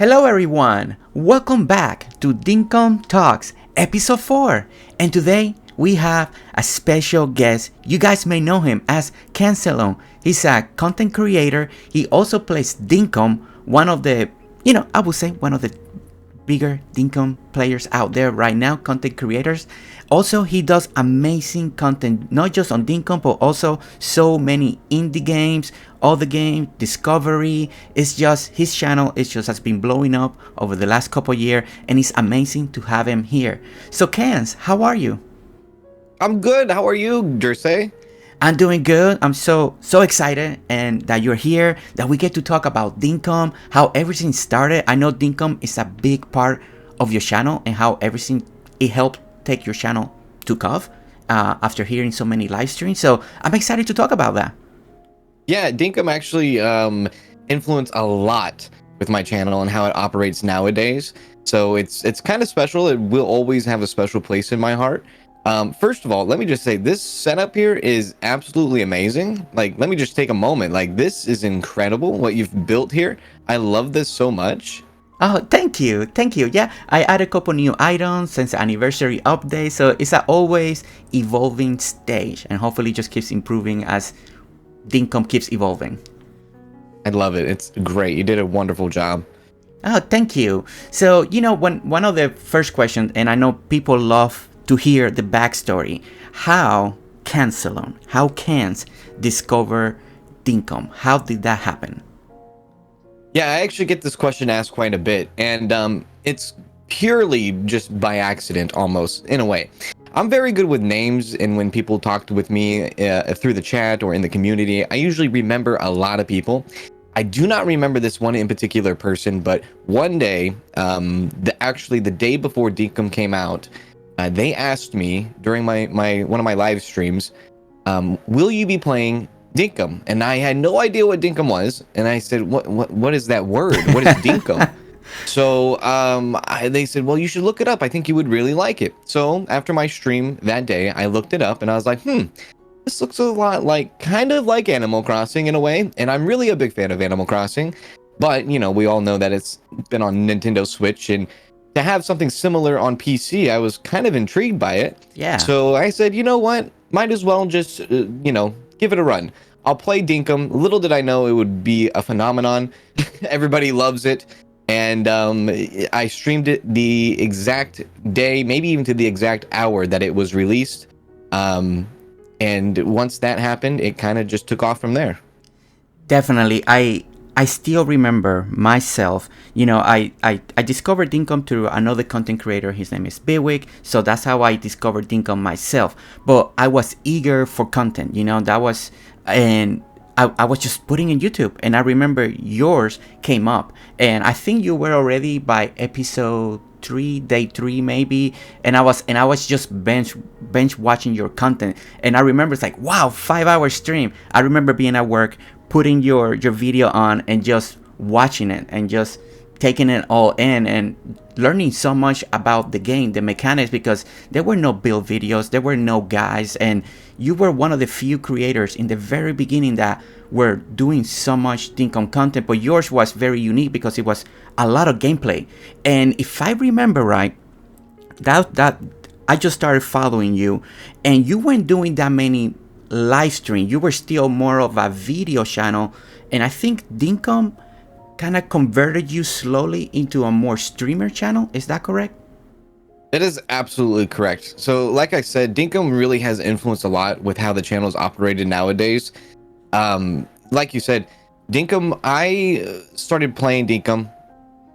Hello everyone, welcome back to Dinkum Talks, Ep.4. And today we have a special guest. You guys may know him as Cancelon. He's a content creator. He also plays Dinkum, one of the, I would say one of the bigger Dinkum players out there right now, content creators. Also, he does amazing content, not just on Dinkum, but also so many indie games, other games, Discovery. It's just, his channel has been blowing up over the last couple years, and it's amazing to have him here. So, Cans, how are you? I'm good. How are you, Jersey? I'm doing good. I'm so excited and that you're here, that we get to talk about Dinkum, how everything started. I know Dinkum is a big part of your channel and how everything, it helped take your channel took off after hearing so many live streams. So I'm excited to talk about that. Yeah, Dinkum actually influenced a lot with my channel and how it operates nowadays. So it's kind of special. It will always have a special place in my heart. First of all, let me just say this setup here is absolutely amazing. Like, let me just take a moment. Like, this is incredible what you've built here. I love this so much. Oh, thank you. Yeah, I added a couple new items since the anniversary update, so it's an always evolving stage, and hopefully just keeps improving as Dinkum keeps evolving. I love it. It's great. You did a wonderful job. Oh, thank you. So, one of the first questions, and I know people love to hear the backstory, how Cans discover Dinkum? How did that happen? Yeah, I actually get this question asked quite a bit, and it's purely just by accident, almost, in a way. I'm very good with names, and when people talked with me through the chat or in the community, I usually remember a lot of people. I do not remember this one in particular person, but one day, the day before Dinkum came out, they asked me during my one of my live streams, will you be playing Dinkum? And I had no idea what Dinkum was, and I said, what is that word? What is Dinkum? So they said, well, you should look it up. I think you would really like it. So after my stream that day, I looked it up and I was like, this looks a lot like, kind of like Animal Crossing in a way. And I'm really a big fan of Animal Crossing, but we all know that it's been on Nintendo Switch, and to have something similar on PC, I was kind of intrigued by it. Yeah. So I said, you know what? Might as well just, give it a run. I'll play Dinkum. Little did I know it would be a phenomenon. Everybody loves it. And I streamed it the exact day, maybe even to the exact hour that it was released. And once that happened, it kind of just took off from there. Definitely. I still remember myself, I discovered Dinkum through another content creator. His name is Biwick. So that's how I discovered Dinkum myself. But I was eager for content, and I was just putting in YouTube. And I remember yours came up. And I think you were already by episode 3, day 3 maybe. And I was just bench watching your content. And I remember it's like, wow, 5-hour stream. I remember being at work, putting your video on and just watching it and just taking it all in and learning so much about the game, the mechanics, because there were no build videos, there were no guides, and you were one of the few creators in the very beginning that were doing so much Dinkum content, but yours was very unique because it was a lot of gameplay. And if I remember right, that I just started following you, and you weren't doing that many live stream. You were still more of a video channel, and I think Dinkum kind of converted you slowly into a more streamer channel. Is that correct? That is absolutely correct. So like I said, Dinkum really has influenced a lot with how the channel is operated nowadays. Like you said, Dinkum, I started playing Dinkum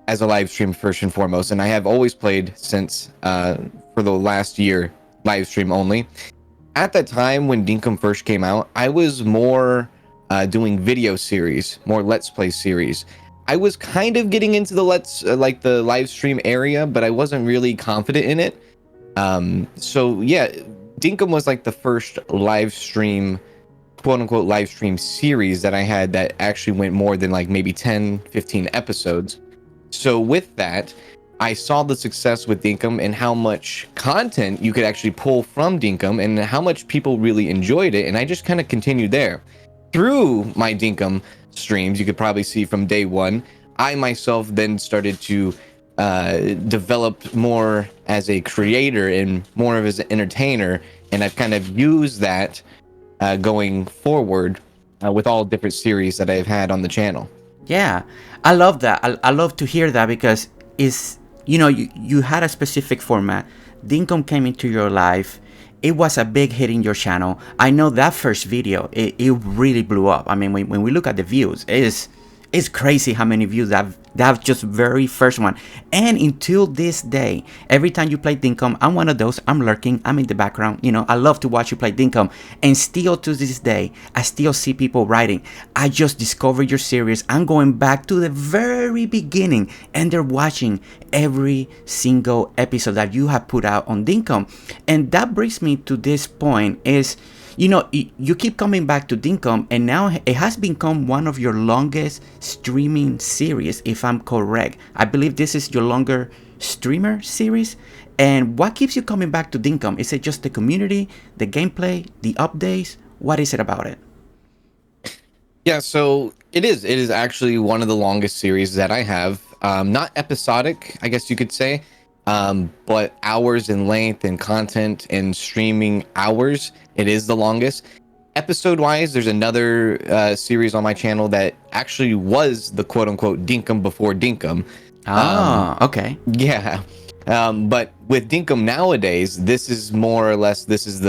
as a live stream first and foremost, and I have always played since for the last year, live stream only. At that time when Dinkum first came out, I was more doing video series, more Let's Play series. I was kind of getting into the the live stream area, but I wasn't really confident in it. So yeah, Dinkum was like the first live stream, quote unquote, live stream series that I had that actually went more than like maybe 10, 15 episodes. So with that, I saw the success with Dinkum and how much content you could actually pull from Dinkum and how much people really enjoyed it. And I just kind of continued there. Through my Dinkum streams, you could probably see from day one, I myself then started to develop more as a creator and more of as an entertainer, and I've kind of used that going forward with all different series that I've had on the channel. Yeah, I love that. I love to hear that because it's, you had a specific format. Dinkum came into your life. It was a big hit in your channel. I know that first video, it really blew up. I mean, when we look at the views, it's crazy how many views that just very first one. And until this day, every time you play Dinkum, I'm one of those. I'm lurking. I'm in the background. I love to watch you play Dinkum. And still to this day, I still see people writing, I just discovered your series. I'm going back to the very beginning. And they're watching every single episode that you have put out on Dinkum. And that brings me to this point is, you keep coming back to Dinkum, and now it has become one of your longest streaming series, if I'm correct. I believe this is your longer streamer series. And what keeps you coming back to Dinkum? Is it just the community, the gameplay, the updates? What is it about it? Yeah, so it is. It is actually one of the longest series that I have. Not episodic, I guess you could say, but hours in length and content and streaming hours. It is the longest. Episode wise, there's another series on my channel that actually was the quote unquote Dinkum before Dinkum. Okay. Yeah. But with Dinkum nowadays, this is more or less, this is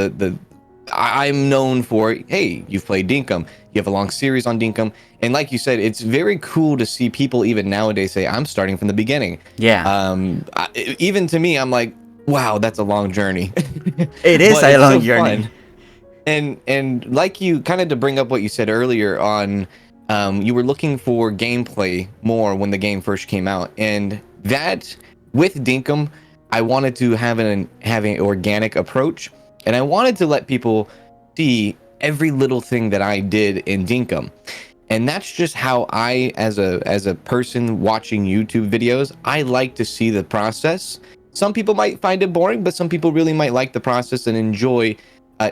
I'm known for, hey, you've played Dinkum. You have a long series on Dinkum. And like you said, it's very cool to see people even nowadays say, I'm starting from the beginning. Yeah. Even to me, I'm like, wow, that's a long journey. It is a long journey. Fun. And like you kind of to bring up what you said earlier on, you were looking for gameplay more when the game first came out, and that with Dinkum, I wanted to have an organic approach, and I wanted to let people see every little thing that I did in Dinkum. And that's just how I, as a person watching YouTube videos, I like to see the process. Some people might find it boring, but some people really might like the process and enjoy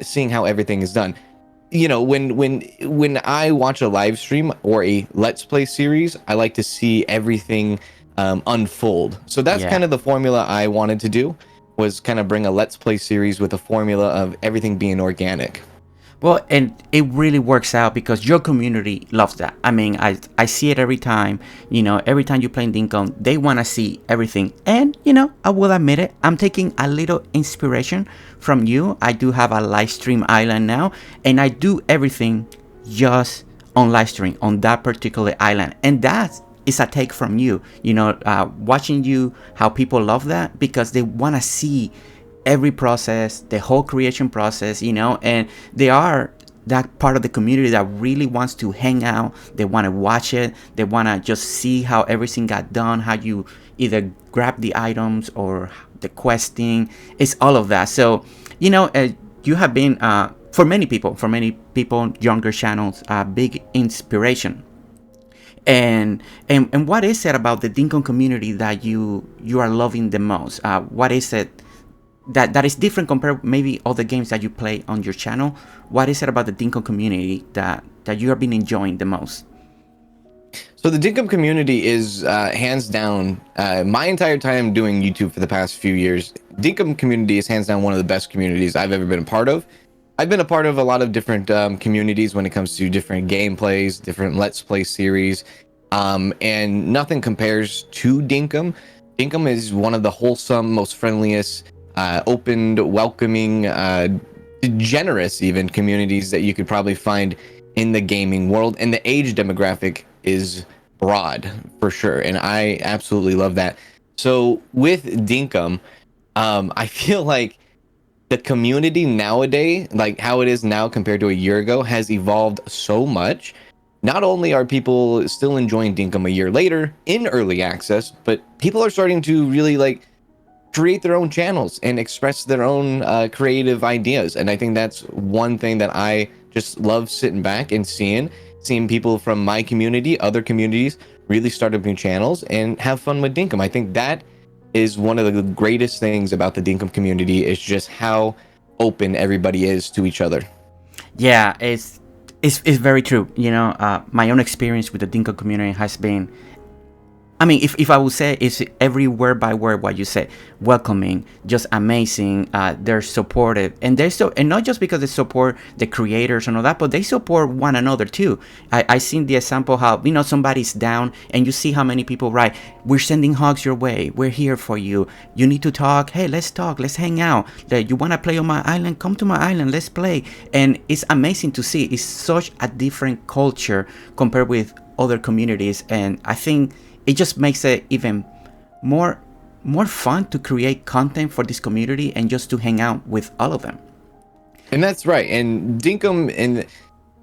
seeing how everything is done. When I watch a live stream or a Let's Play series, I like to see everything unfold. So that's kind of the formula I wanted to do, was kind of bring a Let's Play series with a formula of everything being organic. Well, and it really works out because your community loves that. I mean, I see it every time. Every time you play Dinkum, they want to see everything. And, I will admit it, I'm taking a little inspiration from you. I do have a live stream island now, and I do everything just on live stream on that particular island. And that is a take from you, watching you, how people love that because they want to see every process, the whole creation process, and they are that part of the community that really wants to hang out. They want to watch it. They want to just see how everything got done, how you either grab the items or the questing. It's all of that. So, you have been, for many people, younger channels, big inspiration. And what is it about the Dinkum community that you are loving the most? What is it that is different compared maybe other games that you play on your channel? What is it about the Dinkum community that you have been enjoying the most? So the Dinkum community is hands down, my entire time doing YouTube for the past few years, Dinkum community is hands down one of the best communities I've ever been a part of. I've been a part of a lot of different communities when it comes to different gameplays, different Let's Play series, and nothing compares to Dinkum. Dinkum is one of the wholesome, most friendliest, open, welcoming, generous even communities that you could probably find in the gaming world, and the age demographic is broad for sure, and I absolutely love that. So with Dinkum, I feel like the community nowadays, like how it is now compared to a year ago, has evolved so much. Not only are people still enjoying Dinkum a year later in early access, but people are starting to really create their own channels and express their own creative ideas. And I think that's one thing that I just love sitting back and seeing people from my community, other communities, really start up new channels and have fun with Dinkum. I think that is one of the greatest things about the Dinkum community, is just how open everybody is to each other. Yeah, it's very true. My own experience with the Dinkum community has been I mean, if I would say it's every word by word what you said, welcoming, just amazing. They're supportive, and and not just because they support the creators and all that, but they support one another too. I seen the example how somebody's down, and you see how many people write, "We're sending hugs your way. We're here for you. You need to talk. Hey, let's talk. Let's hang out. That you wanna play on my island? Come to my island. Let's play." And it's amazing to see. It's such a different culture compared with other communities, and I think it just makes it even more more fun to create content for this community and just to hang out with all of them. And that's right. And Dinkum, and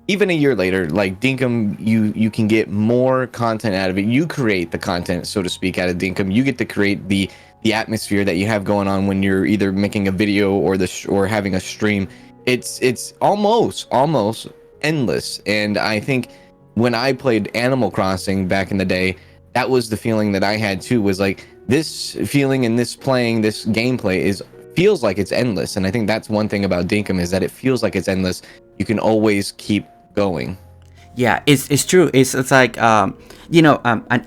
even a year later, like Dinkum, you can get more content out of it. You create the content, so to speak, out of Dinkum. You get to create the atmosphere that you have going on when you're either making a video or or having a stream. It's almost endless. And I think when I played Animal Crossing back in the day, that was the feeling that I had too, was like this feeling and this playing, this gameplay feels like it's endless. And I think that's one thing about Dinkum, is that it feels like it's endless. You can always keep going. Yeah, it's true. It's like I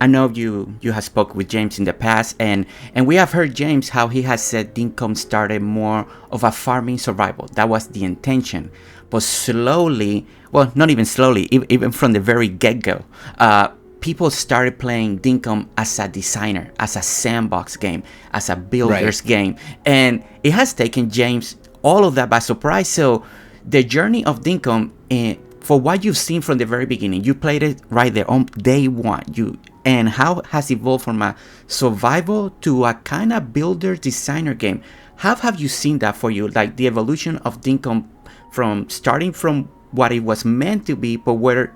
know you have spoke with James in the past, and we have heard James how he has said Dinkum started more of a farming survival. That was the intention, but slowly, well, not even slowly, even from the very get go, people started playing Dinkum as a designer, as a sandbox game, as a builder's game, and it has taken James all of that by surprise. So the journey of Dinkum, for what you've seen from the very beginning, you played it right there on day one. And how has evolved from a survival to a kind of builder designer game. How have you seen that for you? Like the evolution of Dinkum from starting from what it was meant to be, but where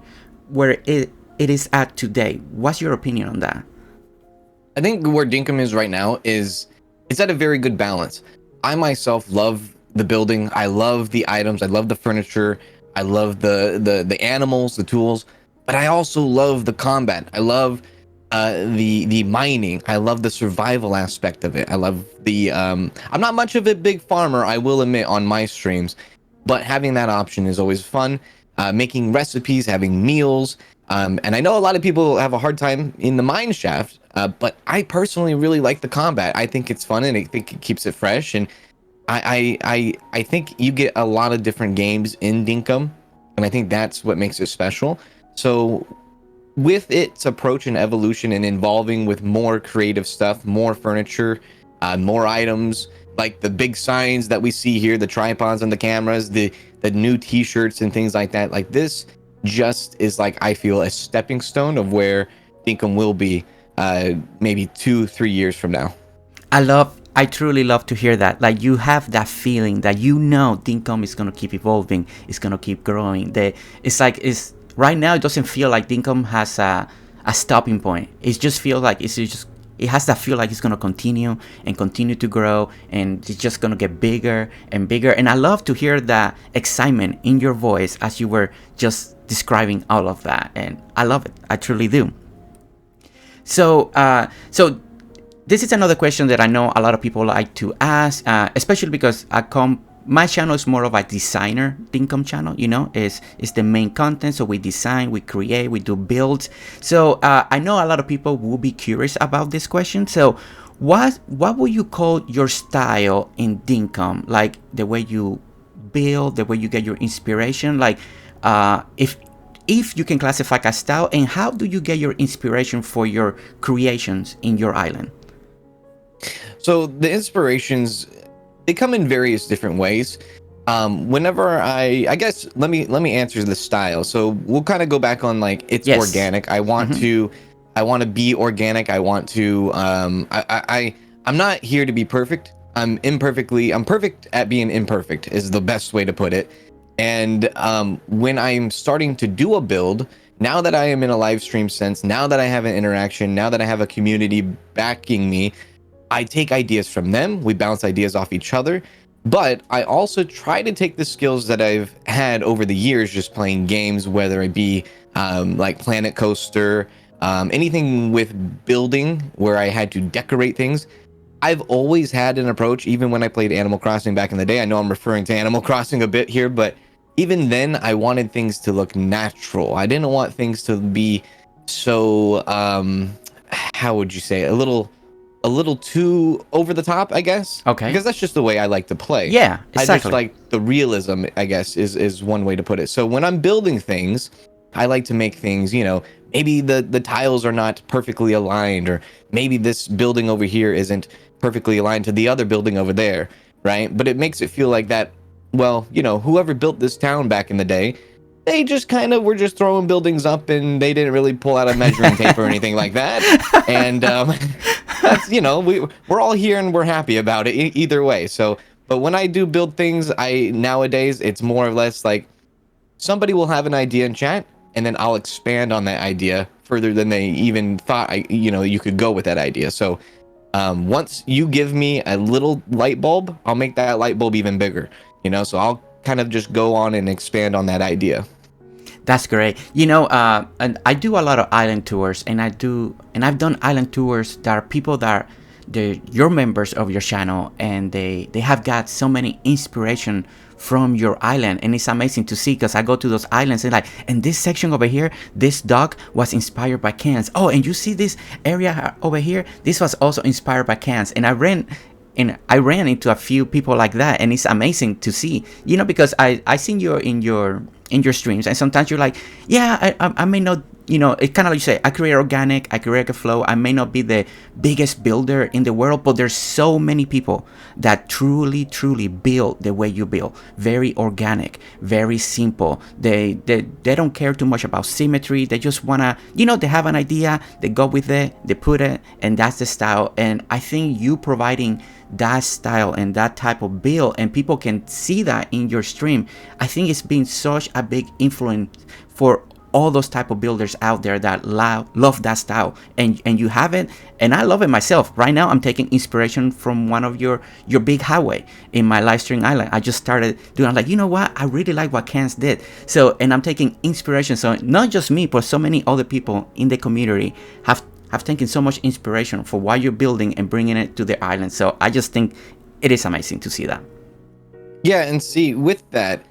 it is at today. What's your opinion on that? I think where Dinkum is right now is it's at a very good balance. I myself love the building. I love the items. I love the furniture. I love the animals, the tools, but I also love the combat. I love the mining. I love the survival aspect of it. I love the I'm not much of a big farmer, I will admit, on my streams, but having that option is always fun. Making recipes, having meals, and I know a lot of people have a hard time in the mine shaft, but I personally really like the combat. I think it's fun, and I think it keeps it fresh. And I think you get a lot of different games in Dinkum, and I think that's what makes it special. So with its approach and evolution and involving with more creative stuff, more furniture, more items, like the big signs that we see here, the tripods and the cameras, the new t-shirts and things like that, like this just is, like, I feel, a stepping stone of where Dinkum will be maybe 2-3 years from now. I truly love to hear that. Like, you have that feeling that Dinkum is gonna keep evolving, it's gonna keep growing. It's right now it doesn't feel like Dinkum has a stopping point. It just feels like it has that feel like it's gonna continue and continue to grow, and it's just gonna get bigger and bigger. And I love to hear that excitement in your voice as you were just describing all of that, and I love it. I truly do. So this is another question that I know a lot of people like to ask, especially because my channel is more of a designer Dinkum channel. Is the main content. So we design, we create, we do builds. So I know a lot of people will be curious about this question. So what would you call your style in Dinkum? Like the way you build, the way you get your inspiration. Like if you can classify a style, and how do you get your inspiration for your creations in your island? So the inspirations, they come in various different ways. Whenever I guess let me answer the style. So we'll kind of go back on, like, it's Yes. organic. I want to be organic. I want to I'm not here to be perfect. I'm perfect at being imperfect is the best way to put it. And when I'm starting to do a build, now that I am in a live stream sense, now that I have an interaction, now that I have a community backing me, I take ideas from them. We bounce ideas off each other. But I also try to take the skills that I've had over the years just playing games, whether it be like Planet Coaster, anything with building where I had to decorate things. I've always had an approach, even when I played Animal Crossing back in the day. I know I'm referring to Animal Crossing a bit here, but even then I wanted things to look natural. I didn't want things to be so how would you say, a little too over the top, I guess. Okay. Because that's just the way I like to play. Yeah, I just exactly. like the realism, I guess, is one way to put it. So when I'm building things, I like to make things, maybe the tiles are not perfectly aligned, or maybe this building over here isn't perfectly aligned to the other building over there, right? But it makes it feel like that, well, whoever built this town back in the day, they just kind of were just throwing buildings up, and they didn't really pull out a measuring tape or anything like that. And that's, we're all here and we're happy about it either way. So, but when I do build things, nowadays it's more or less like somebody will have an idea in chat, and then I'll expand on that idea further than they even thought you could go with that idea. So once you give me a little light bulb, I'll make that light bulb even bigger, so I'll kind of just go on and expand on that idea. That's great. And I do a lot of island tours, and I've done island tours that are people that are your members of your channel, and they have got so many inspiration from your island, and it's amazing to see, because I go to those islands and like, in this section over here, this dock was inspired by cans. Oh, and you see this area over here, this was also inspired by cans. And I ran into a few people like that, and it's amazing to see, because I seen you in your streams, and sometimes you're like, yeah, I may not, it's kind of like you say, I create organic, I create a flow. I may not be the biggest builder in the world, but there's so many people that truly build the way you build. Very organic, very simple. They don't care too much about symmetry. They just wanna, they have an idea, they go with it, they put it, and that's the style. And I think you providing that style and that type of build, and people can see that in your stream, I think it's been such a big influence for all those type of builders out there that love that style, and you have it, and I love it myself. Right now I'm taking inspiration from one of your big highway in my live stream island. I just started doing, I'm like, you know what, I really like what Cans did. So, and I'm taking inspiration, so not just me, but so many other people in the community have taken so much inspiration for what you're building and bringing it to the island. So I just think it is amazing to see that. Yeah, and see, with that,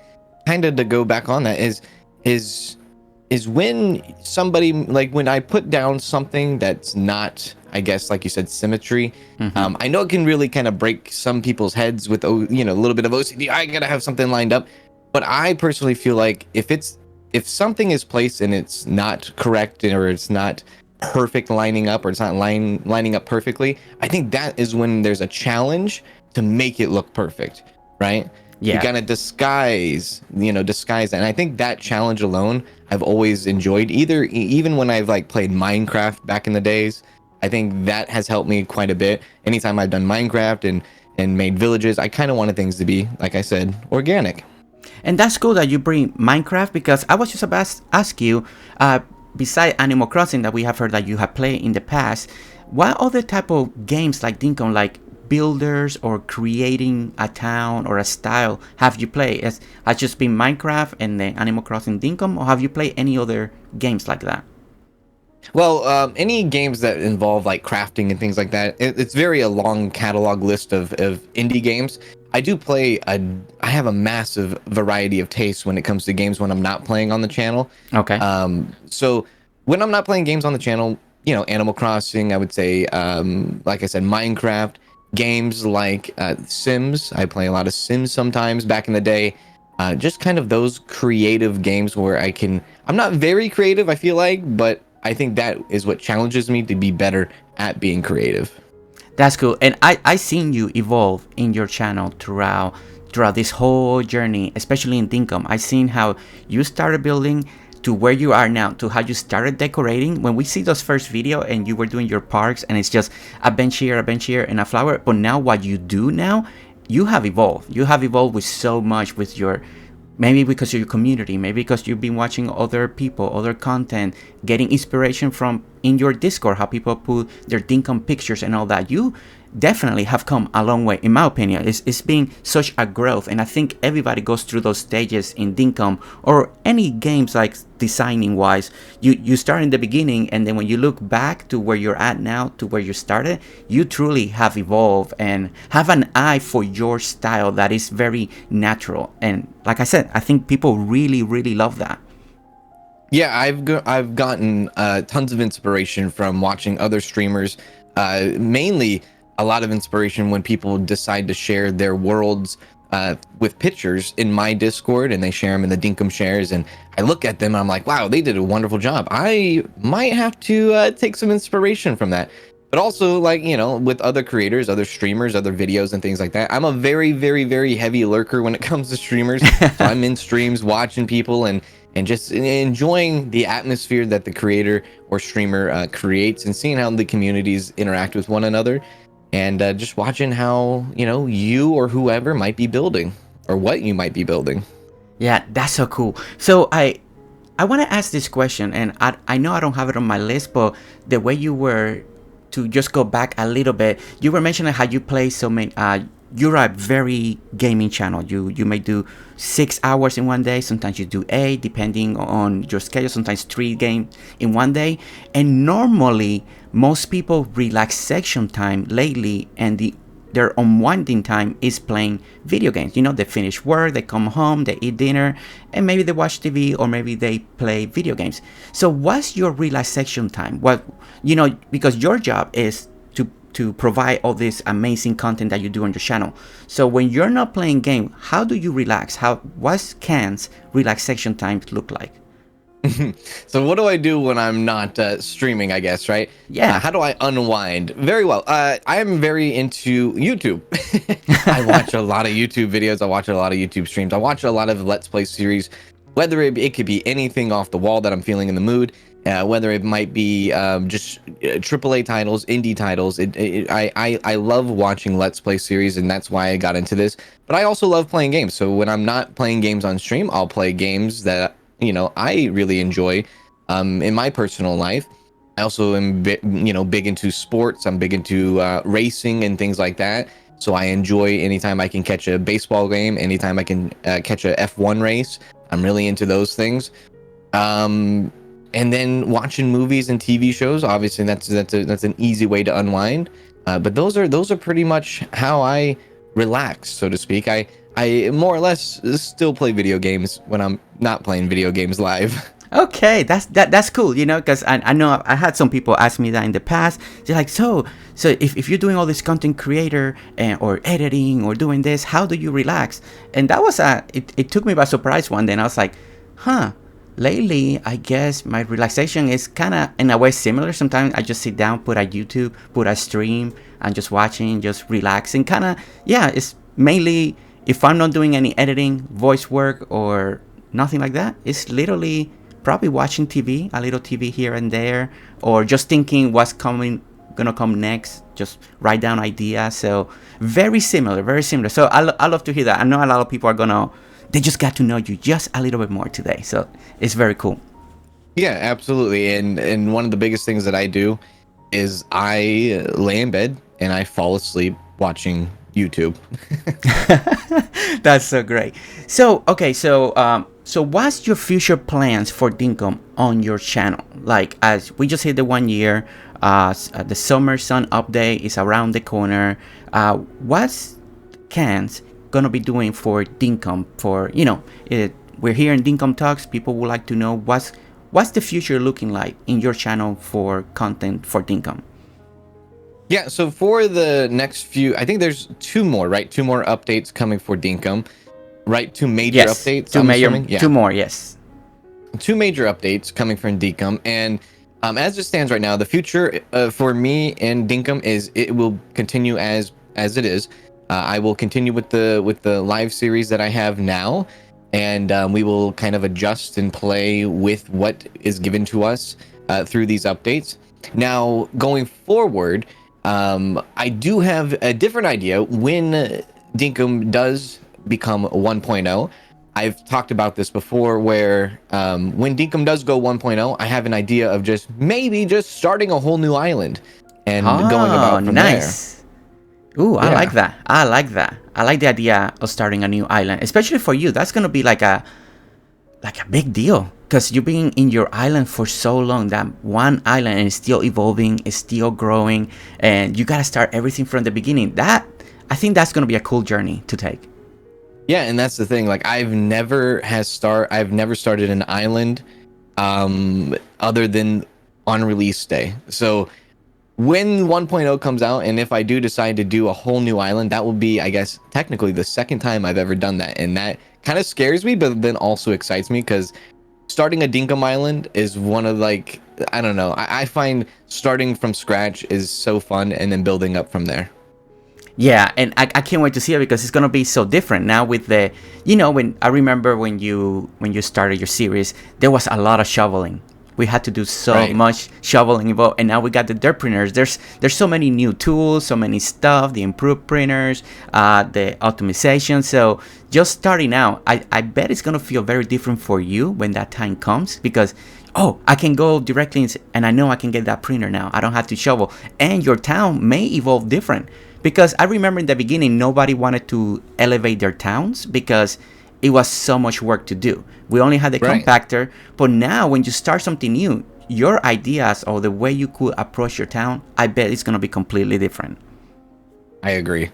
kind of to go back on that, is when somebody, like when I put down something that's not, I guess, like you said, symmetry. I know it can really kind of break some people's heads with a little bit of OCD. I gotta have something lined up, but I personally feel like if something is placed and it's not correct, or it's not perfect lining up, or it's not lining up perfectly, I think that is when there's a challenge to make it look perfect, right? Yeah. To kind of disguise that. And I think that challenge alone I've always enjoyed, even when I've like played Minecraft back in the days. I think that has helped me quite a bit. Anytime I've done Minecraft and made villages, I kind of wanted things to be, like I said, organic. And that's cool that you bring Minecraft, because I was just about to ask you, beside Animal Crossing that we have heard that you have played in the past, what other type of games like Dinkum, like builders or creating a town or a style, have you played? Has just been Minecraft and then Animal Crossing Dinkum, or have you played any other games like that? Well, any games that involve like crafting and things like that, it's very a long catalog list of indie games. I do play I have a massive variety of tastes when it comes to games when I'm not playing on the channel. Okay. So when I'm not playing games on the channel, Animal Crossing, I would say, like I said, Minecraft, games like Sims. I play a lot of Sims sometimes back in the day. Just kind of those creative games where I'm not very creative, I feel like, but I think that is what challenges me to be better at being creative. That's cool. And I seen you evolve in your channel throughout this whole journey, especially in Dinkum. I seen how you started building to where you are now, to how you started decorating. When we see those first video and you were doing your parks and it's just a bench here, and a flower, but now what you do now, you have evolved. You have evolved with so much, with your, maybe because of your community, maybe because you've been watching other people, other content, getting inspiration from in your Discord, how people put their Dinkum pictures and all that. You definitely have come a long way, in my opinion. It's been such a growth, and I think everybody goes through those stages in Dinkum or any games, like designing wise. You start in the beginning, and then when you look back to where you're at now, to where you started, you truly have evolved and have an eye for your style that is very natural. And like I said, I think people really love that. Yeah, I've gotten tons of inspiration from watching other streamers. Mainly, a lot of inspiration when people decide to share their worlds with pictures in my Discord, and they share them in the Dinkum shares. And I look at them, and I'm like, wow, they did a wonderful job. I might have to take some inspiration from that. But also, like, with other creators, other streamers, other videos, and things like that. I'm a very, very, very heavy lurker when it comes to streamers. So I'm in streams watching people and just enjoying the atmosphere that the creator or streamer creates, and seeing how the communities interact with one another, and just watching how you or whoever might be building, or what you might be building. Yeah, that's so cool. So I want to ask this question, and I know I don't have it on my list, but the way you were, to just go back a little bit, you were mentioning how you play so many. You're a very gaming channel. You may do 6 hours in one day. Sometimes you do 8, depending on your schedule. Sometimes 3 games in one day. And normally, most people relaxation time lately, and their unwinding time is playing video games. They finish work, they come home, they eat dinner, and maybe they watch TV, or maybe they play video games. So what's your relaxation time? Because your job is to provide all this amazing content that you do on your channel. So when you're not playing game, how do you relax? What can's relaxation times look like? So what do I do when I'm not streaming, I guess, right? Yeah. How do I unwind? Very well. I am very into YouTube. I watch a lot of YouTube videos. I watch a lot of YouTube streams. I watch a lot of Let's Play series, whether it could be anything off the wall that I'm feeling in the mood, whether it might be just AAA titles, indie titles. I love watching Let's Play series, and that's why I got into this. But I also love playing games. So when I'm not playing games on stream, I'll play games that I really enjoy in my personal life. I also am big into sports. I'm big into racing and things like that. So I enjoy anytime I can catch a baseball game, anytime I can catch a F1 race. I'm really into those things. And then watching movies and TV shows. Obviously, that's an easy way to unwind. But those are pretty much how I relax, so to speak. I more or less still play video games when I'm not playing video games live. Okay, that's cool, because I know I had some people ask me that in the past. They're like, so if you're doing all this content creator or editing or doing this, how do you relax? And that was it took me by surprise one day, and I was like, huh. Lately, I guess my relaxation is kind of in a way similar. Sometimes I just sit down, put a YouTube, put a stream, and just watching, just relaxing. Kind of, yeah. It's mainly if I'm not doing any editing, voice work, or nothing like that. It's literally probably watching TV, a little TV here and there, or just thinking what's gonna come next. Just write down ideas. So very similar, very similar. So I love to hear that. I know a lot of people are they just got to know you just a little bit more today. So it's very cool. Yeah, absolutely. And one of the biggest things that I do is I lay in bed and I fall asleep watching YouTube. That's so great. So okay, so what's your future plans for Dinkum on your channel? Like, as we just hit the 1 year, the summer sun update is around the corner. What's Cans gonna be doing for Dinkum? We're here in Dinkum Talks. People would like to know what's the future looking like in your channel for content for Dinkum. Yeah, so for the next few, I think there's two more, right? Two more updates coming for Dinkum, right? Two major Yes, updates, two I'm major, assuming? Yeah. two more. Yes. Two major updates coming from Dinkum. And as it stands right now, the future for me and Dinkum is it will continue as it is. I will continue with the live series that I have now, and we will kind of adjust and play with what is given to us through these updates. Now, going forward, I do have a different idea when Dinkum does become 1.0. I've talked about this before, where when Dinkum does go 1.0, I have an idea of maybe just starting a whole new island and going about from nice. there. Ooh, I Yeah. like that. I like that. I like the idea of starting a new island, especially for you. That's gonna be like a big deal, because you've been in your island for so long. That one island is still evolving, is still growing, and you gotta start everything from the beginning. I think that's gonna be a cool journey to take. Yeah, and that's the thing. Like, I've never started an island other than on release day. So when 1.0 comes out, and if I do decide to do a whole new island, that will be, I guess, technically the second time I've ever done that. And that kind of scares me, but then also excites me because starting a Dinkum Island is one of like, I don't know. I find starting from scratch is so fun and then building up from there. Yeah, and I can't wait to see it because it's gonna be so different now with the, when I remember when you started your series, there was a lot of shoveling. We had to do so Right. much shoveling involved, and now we got the dirt printers. There's so many new tools, so many stuff, the improved printers, the optimization. So just starting out, I bet it's gonna feel very different for you when that time comes because oh, I can go directly and I know I can get that printer now. I don't have to shovel, and your town may evolve different because I remember in the beginning nobody wanted to elevate their towns because it was so much work to do. We only had the Right. compactor, but now when you start something new, your ideas or the way you could approach your town, I bet it's gonna be completely different. I agree.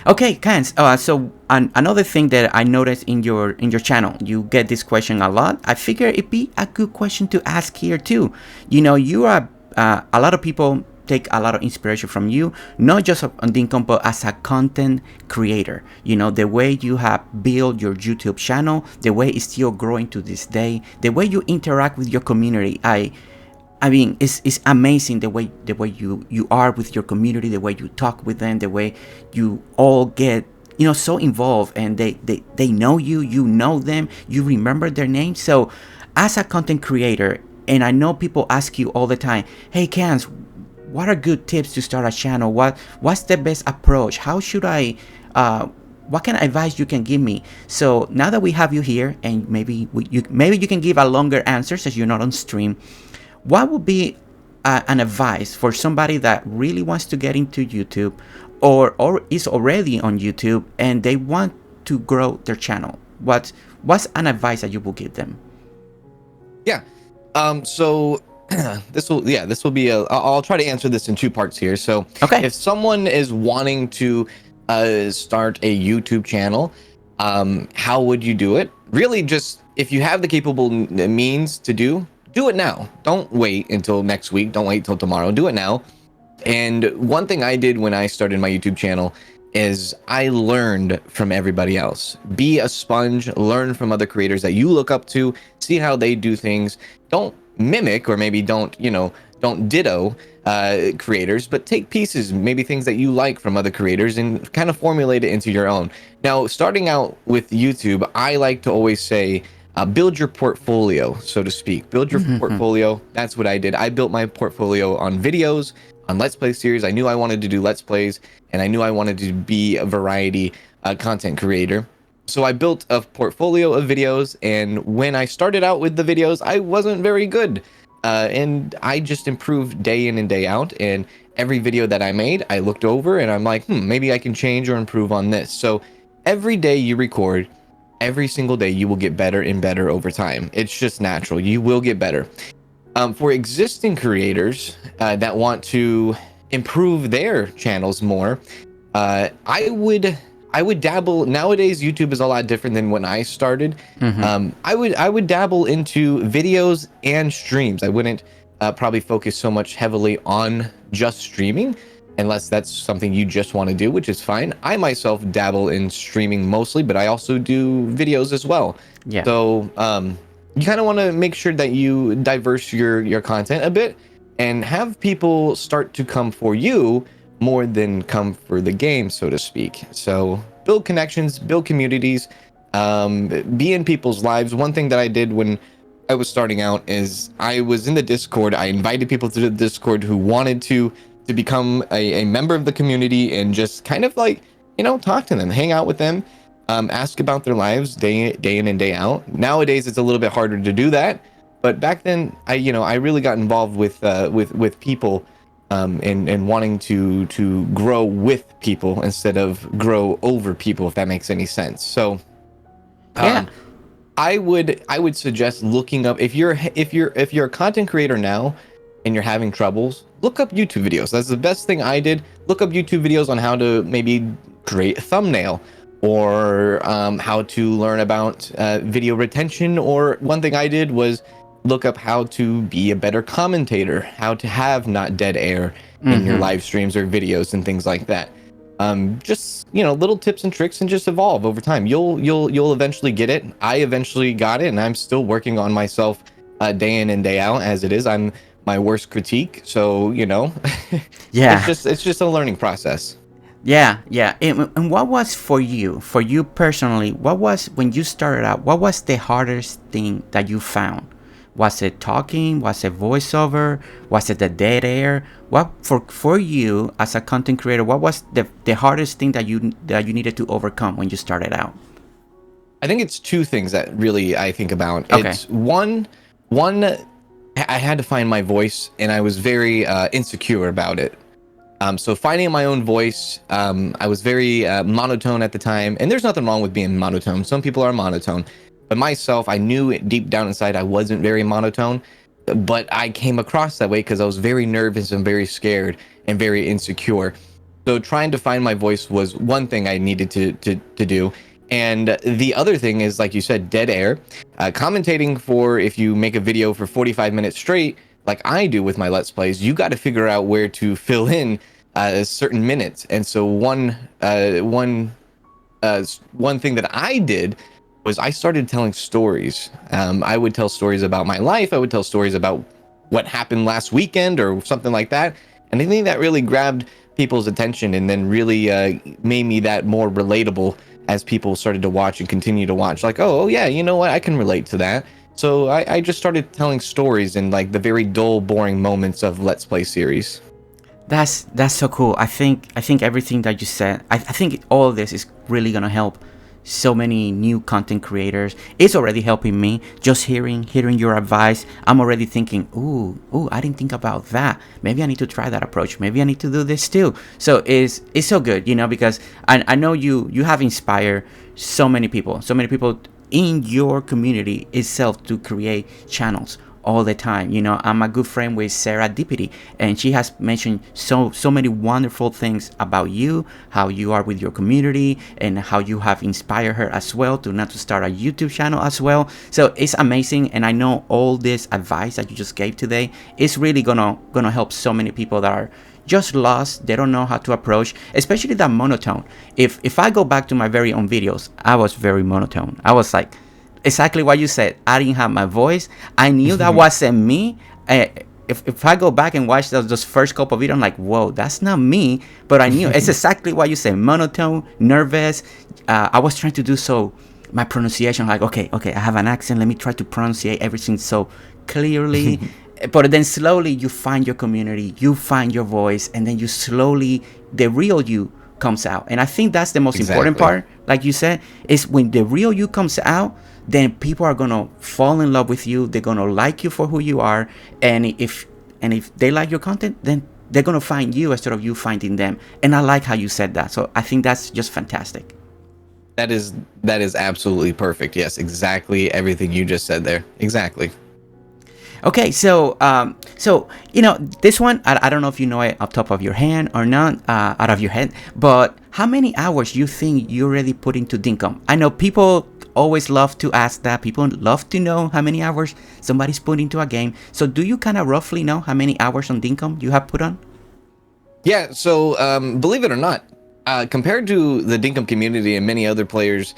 Okay, Kans. So another thing that I noticed in your channel, you get this question a lot. I figure it'd be a good question to ask here too. You are a lot of people take a lot of inspiration from you, not just on Dinkum, but as a content creator. The way you have built your YouTube channel, the way it's still growing to this day, the way you interact with your community. I mean, it's amazing the way you are with your community, the way you talk with them, the way you all get so involved, and they know you, you know them, you remember their names. So, as a content creator, and I know people ask you all the time, "Hey, Cans, what are good tips to start a channel? What's the best approach? How should I?" What kind of advice you can give me? So now that we have you here, and maybe you can give a longer answer since you're not on stream. What would be an advice for somebody that really wants to get into YouTube or is already on YouTube and they want to grow their channel? What's an advice that you will give them? Yeah. So this will be I'll try to answer this in two parts here. So Okay. if someone is wanting to start a YouTube channel, how would you do it? Really, just if you have the capable means to do it now. Don't wait until next week. Don't wait till tomorrow. Do it now. And one thing I did when I started my YouTube channel is I learned from everybody else. Be a sponge, learn from other creators that you look up to, see how they do things. Don't mimic or maybe don't ditto creators, but take pieces, maybe things that you like from other creators and kind of formulate it into your own. Now, starting out with YouTube, I like to always say, build your portfolio, so to speak. Build your portfolio. That's what I did. I built my portfolio on videos, on Let's Play series. I knew I wanted to do Let's Plays, and I knew I wanted to be a variety content creator. So I built a portfolio of videos, and when I started out with the videos, I wasn't very good. And I just improved day in and day out. And every video that I made, I looked over and I'm like, maybe I can change or improve on this. So every day you record, every single day you will get better and better over time. It's just natural. You will get better. For existing creators that want to improve their channels more, I would dabble. Nowadays, YouTube is a lot different than when I started. I would dabble into videos and streams. I wouldn't probably focus so much heavily on just streaming, unless that's something you just want to do, which is fine. I myself dabble in streaming mostly, but I also do videos as well. Yeah. So you kind of want to make sure that you diverse your content a bit and have people start to come for you more than come for the game, so to speak. So build connections, build communities, be in people's lives. One thing that I did when I was starting out is I was in the Discord. I invited people to the Discord who wanted to become a member of the community and just kind of like, talk to them, hang out with them, ask about their lives day in and day out. Nowadays, it's a little bit harder to do that. But back then, I really got involved with people and wanting to grow with people instead of grow over people, if that makes any sense. So Yeah. I would suggest looking up if you're a content creator now and you're having troubles, look up YouTube videos. That's the best thing I did. Look up YouTube videos on how to maybe create a thumbnail or how to learn about video retention. Or one thing I did was look up how to be a better commentator, how to have not dead air in your live streams or videos and things like that. Just, you know, little tips and tricks, and just evolve over time. You'll eventually get it. I eventually got it, and I'm still working on myself day in and day out. As it is, I'm my worst critique, so you know. Yeah. It's just a learning process. Yeah, yeah. And what was for you personally, what was, when you started out, what was the hardest thing that you found? Was it talking? Was it voiceover? Was it the dead air? What for you as a content creator, what was the hardest thing that you needed to overcome when you started out? I think it's two things that really I think about. Okay. It's one I had to find my voice, and I was very insecure about it. So finding my own voice, I was very monotone at the time, and there's nothing wrong with being monotone. Some people are monotone, but myself, I knew deep down inside I wasn't very monotone, but I came across that way because I was very nervous and very scared and very insecure. So trying to find my voice was one thing I needed to do. And the other thing is, like you said, dead air. Commentating, for if you make a video for 45 minutes straight, like I do with my Let's Plays, you got to figure out where to fill in certain minutes. And so one thing that I did was I started telling stories. I would tell stories about my life. I would tell stories about what happened last weekend or something like that. And I think that really grabbed people's attention, and then really made me that more relatable as people started to watch and continue to watch. Like, oh yeah, you know what? I can relate to that. So I just started telling stories in like the very dull, boring moments of Let's Play series. That's so cool. I think everything that you said, I think all of this is really gonna help so many new content creators. It's already helping me. Just hearing your advice, I'm already thinking, ooh, I didn't think about that. Maybe I need to try that approach. Maybe I need to do this too. So it's so good, you know, because I know you have inspired so many people in your community itself to create channels all the time. You know, I'm a good friend with Sarah Deputy, and she has mentioned so many wonderful things about you, how you are with your community, and how you have inspired her as well to start a YouTube channel as well. So it's amazing, and I know all this advice that you just gave today is really gonna help so many people that are just lost. They don't know how to approach, especially that monotone. If I go back to my very own videos, I was very monotone. I was like, exactly what you said. I didn't have my voice. I knew that wasn't me. If I go back and watch those first couple of videos, I'm like, whoa, that's not me. But I knew it's exactly what you said. Monotone, nervous. I was trying to do so. My pronunciation, like, okay, I have an accent. Let me try to pronunciate everything so clearly. But then slowly you find your community, you find your voice, and then you slowly, the real you comes out. And I think that's the most important part, like you said, is when the real you comes out, then people are gonna fall in love with you. They're gonna like you for who you are, and if they like your content, then they're gonna find you instead of you finding them. And I like how you said that. So I think that's just fantastic. That is absolutely perfect. Yes, exactly everything you just said there. Exactly. Okay, so you know, this one, I don't know if you know it off top of your hand or not, out of your head, but how many hours you think you already put into Dinkum? I know people always love to ask that. People love to know how many hours somebody's put into a game. So do you kind of roughly know how many hours on Dinkum you have put on? Yeah, so believe it or not, compared to the Dinkum community and many other players,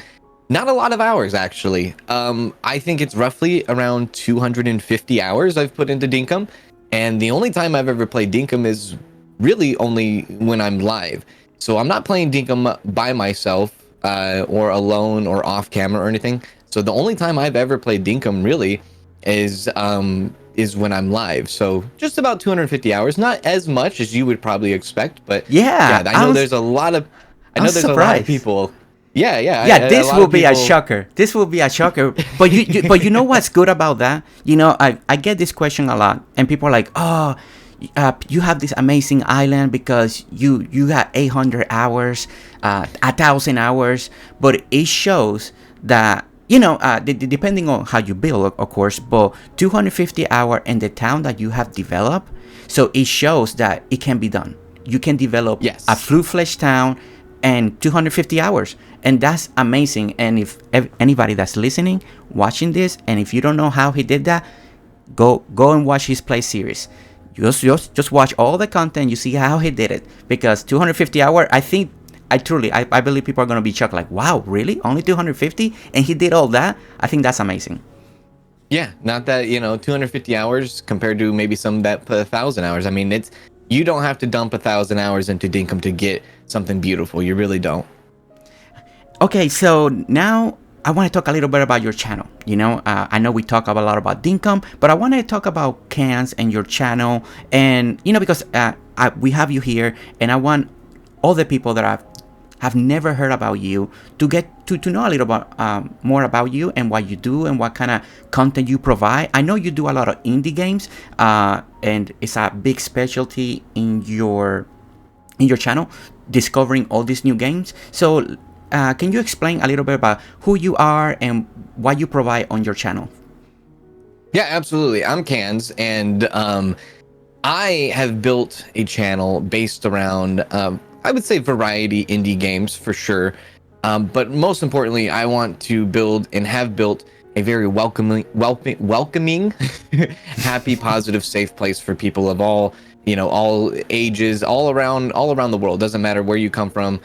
not a lot of hours, actually. I think it's roughly around 250 hours I've put into Dinkum. And the only time I've ever played Dinkum is really only when I'm live. So I'm not playing Dinkum by myself or alone or off camera or anything. So the only time I've ever played Dinkum really is when I'm live. So just about 250 hours. Not as much as you would probably expect, but yeah, I know there's a lot of people. Yeah. This will be a shocker. This will be a shocker. But you know what's good about that? You know, I get this question a lot, and people are like, oh, you have this amazing island because you got 800 hours, 1,000 hours, but it shows that, you know, depending on how you build, of course, but 250 hours in the town that you have developed, so it shows that it can be done. You can develop a full-fledged town and 250 hours. and that's amazing. And if anybody that's listening, watching this, and if you don't know how he did that, go and watch his play series. Just watch all the content. You see how he did it, because 250 hour. I think I believe people are gonna be shocked. Like, wow, really? Only 250, and he did all that. I think that's amazing. Yeah, not that, 250 hours compared to maybe some that put 1,000 hours. I mean, you don't have to dump 1,000 hours into Dinkum to get something beautiful. You really don't. Okay, so now I want to talk a little bit about your channel. I know we talk a lot about Dinkum, but I want to talk about Cans and your channel, and because we have you here, and I want all the people that have never heard about you to get to know a little bit more about you and what you do and what kind of content you provide. I know you do a lot of indie games, and it's a big specialty in your channel, discovering all these new games. So can you explain a little bit about who you are and what you provide on your channel? Yeah, absolutely. I'm Cans, and I have built a channel based around, I would say, variety indie games for sure. But most importantly, I want to build and have built a very welcoming, happy, positive, safe place for people of all ages, all around the world. Doesn't matter where you come from.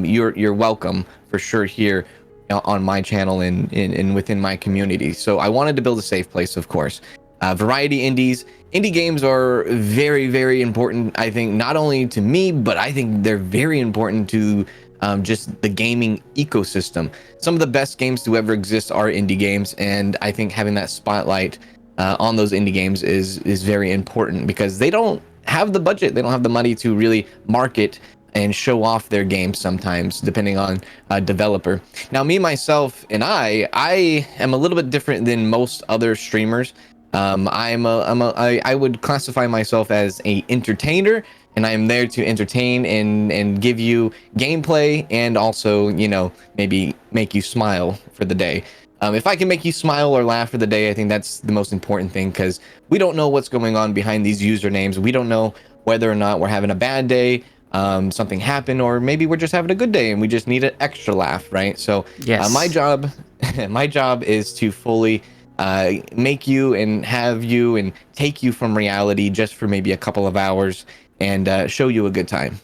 You're welcome for sure here on my channel and within my community. So I wanted to build a safe place, of course. Variety indie games are very, very important, I think, not only to me, but I think they're very important to just the gaming ecosystem. Some of the best games to ever exist are indie games, and I think having that spotlight on those indie games is very important, because they don't have the budget, they don't have the money to really market and show off their games sometimes, depending on a developer. Now, me, myself, and I am a little bit different than most other streamers. I would classify myself as a entertainer, and I am there to entertain and give you gameplay, and also, maybe make you smile for the day. If I can make you smile or laugh for the day, I think that's the most important thing, because we don't know what's going on behind these usernames. We don't know whether or not we're having a bad day, something happened, or maybe we're just having a good day and we just need an extra laugh, right? So Yes. my job my job is to fully make you and have you and take you from reality just for maybe a couple of hours, and show you a good time.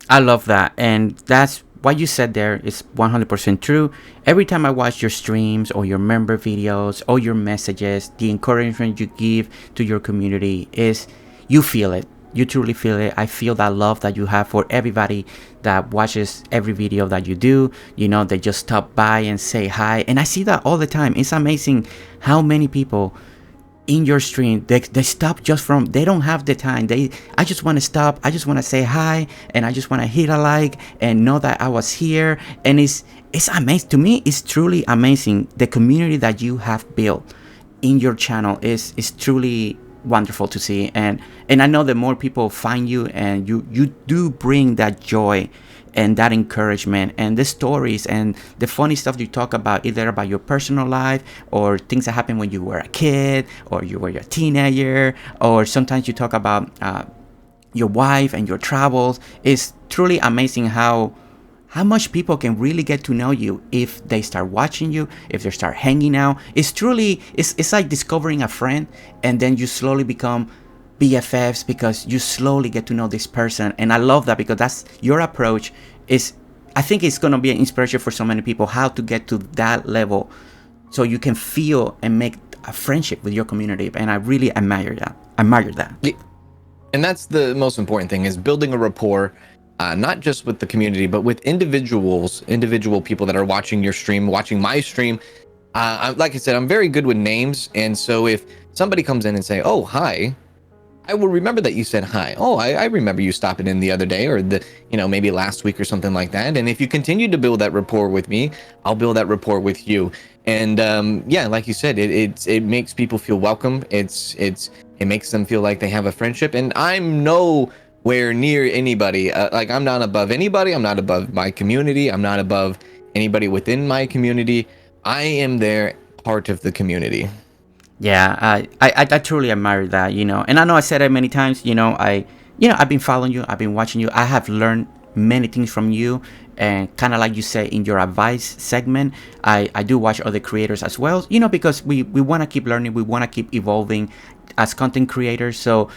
I love that. And that's what you said there is 100% true. Every time I watch your streams or your member videos or your messages, the encouragement you give to your community is, you feel it. You truly feel it. I feel that love that you have for everybody that watches every video that you do. They just stop by and say hi. And I see that all the time. It's amazing how many people in your stream, they stop just from, they don't have the time. I just want to stop. I just want to say hi, and I just want to hit a like and know that I was here. And it's amazing to me. It's truly amazing. The community that you have built in your channel is truly wonderful to see. And I know the more people find you, and you do bring that joy and that encouragement and the stories and the funny stuff you talk about, either about your personal life or things that happened when you were a kid or you were a teenager, or sometimes you talk about your wife and your travels. It's truly amazing how much people can really get to know you if they start watching you, if they start hanging out. It's like discovering a friend, and then you slowly become BFFs because you slowly get to know this person. And I love that, because that's your approach. I think it's going to be an inspiration for so many people, how to get to that level so you can feel and make a friendship with your community. And I really admire that. Yeah. And that's the most important thing, is building a rapport, not just with the community, but with individual people that are watching your stream, watching my stream. Like I said, I'm very good with names, and so if somebody comes in and say, "Oh, hi," I will remember that you said hi. Oh, I remember you stopping in the other day, or maybe last week or something like that. And if you continue to build that rapport with me, I'll build that rapport with you. And yeah, like you said, it makes people feel welcome. It makes them feel like they have a friendship. And I'm nowhere near anybody. Like, I'm not above anybody. I'm not above my community. I'm not above anybody within my community. I am there, part of the community. Yeah, I truly admire that, and I know I said it many times. I've been following you, I've been watching you, I have learned many things from you, And kind of like you say in your advice segment, I do watch other creators as well, because we want to keep learning, we want to keep evolving as content creators. So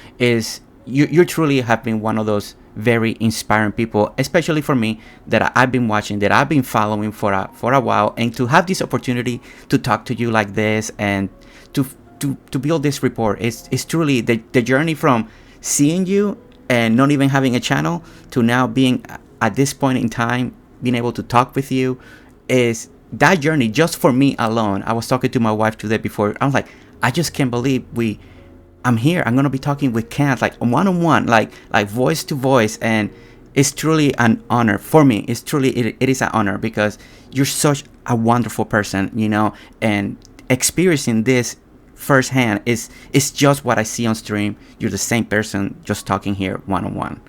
you truly have been one of those very inspiring people, especially for me, that I've been watching, that I've been following for a while, and to have this opportunity to talk to you like this and to build this rapport is truly the journey from seeing you and not even having a channel to now being at this point in time being able to talk with you. Is that journey just for me alone? I was talking to my wife today before. I was like, I just can't believe I'm here. I'm gonna be talking with Kent, like one-on-one, like voice to voice, and it's truly an honor for me. It's truly it is an honor because you're such a wonderful person, and experiencing this firsthand is just what I see on stream. You're the same person just talking here one-on-one.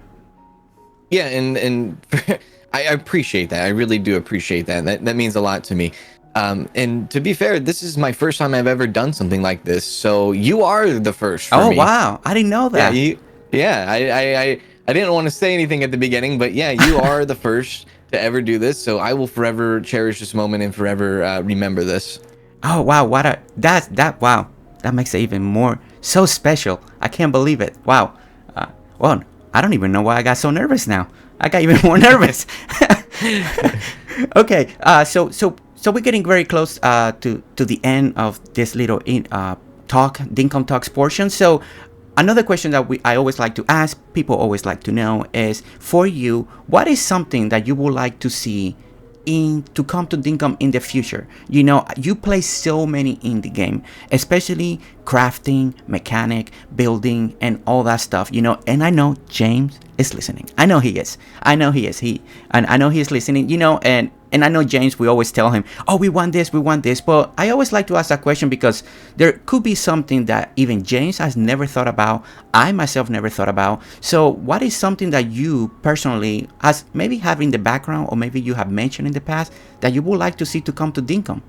Yeah, and I appreciate that. I really do appreciate that. That means a lot to me. And to be fair, this is my first time I've ever done something like this. So you are the first for me. Oh wow, I didn't know that. I didn't want to say anything at the beginning, but yeah, you are the first to ever do this. So I will forever cherish this moment and forever remember this. Oh wow, wow, that makes it even more so special. I can't believe it. Wow. Well, I don't even know why I got so nervous now. I got even more nervous. Okay, so we're getting very close to the end of this little Dinkum Talks portion. So another question that I always like to ask, people always like to know, is for you, what is something that you would like to see to come to Dinkum in the future? You play so many indie games, especially crafting, mechanic, building, and all that stuff. And I know James is listening. I know he is. I know he is listening. And I know James, we always tell him, oh, we want this. But I always like to ask that question because there could be something that even James has never thought about. I myself never thought about. So what is something that you personally, as maybe have in the background or maybe you have mentioned in the past, that you would like to see to come to Dinkum?